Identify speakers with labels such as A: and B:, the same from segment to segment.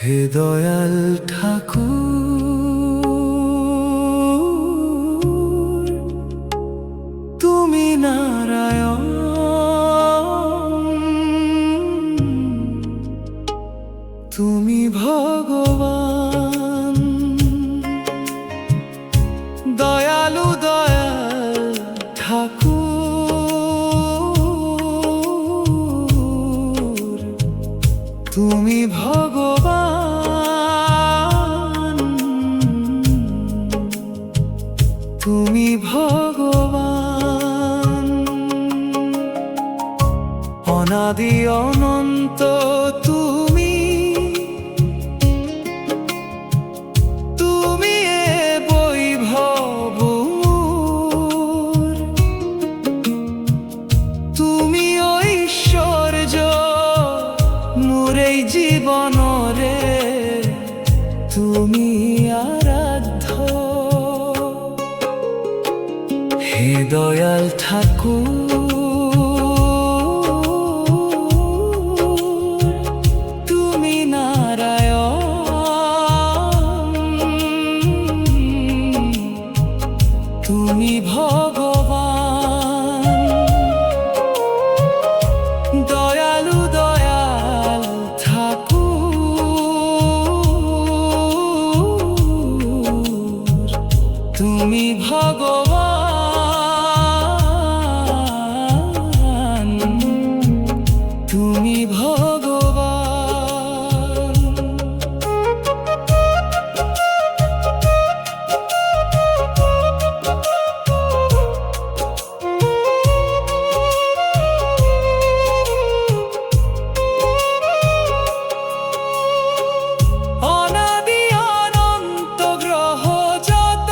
A: হে দয়াল ঠাকুর, তুমি নারায়ণ, তুমি ভগবান। দয়ালু দয়াল ঠাকুর, তুমি ভগবান, তুমি ভগবান। অনাদি অনন্ত তুমি, তুমি এ বৈভব, তুমি ঐশ্বর্য মোর এই জীবনরে, তুমি আরাধ্য। হে দয়াল ঠাকুর, তুমি নারায়ণ, তুমি ভগবান। দয়ালু দয়াল ঠাকুর, তুমি ভগবান, তুমি ভগবান। অনাদি অনন্ত গ্রহ যত,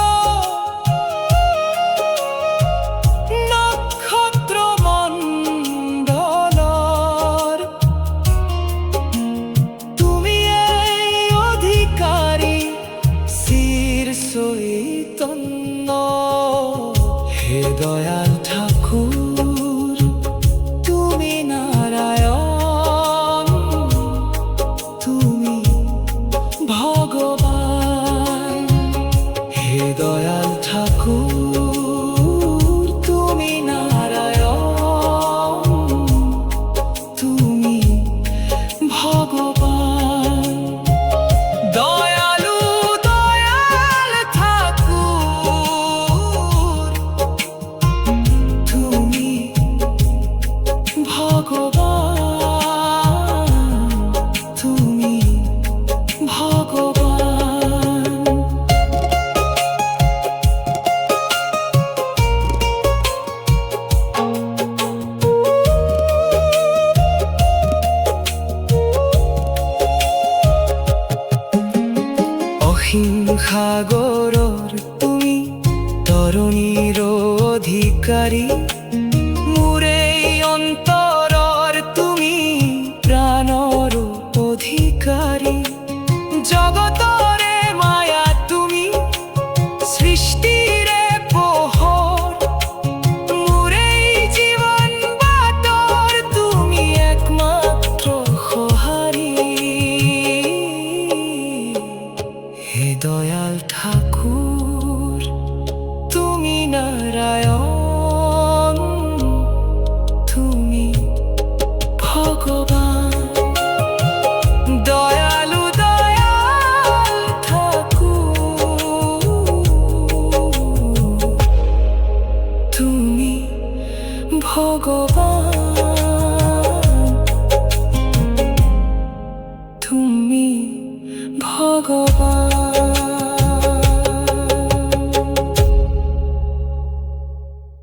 A: নক্ষত্র মণ্ডলর, তুমি এই অধিকারী শির চৈতন্য। হে দয়াল ঠাকুর, তুমি নারায়ণ, তুমি ভগবান। হে দয়াল ঠাকুর, তুমি নারায়ণ, তুমি ভগবান। দয়ালু দয়াল ঠাকুর, তুমি ভগবান, তুমি ভগবান। অসীম সাগৰৰ তুমি তৰণীৰ অধিকাৰী,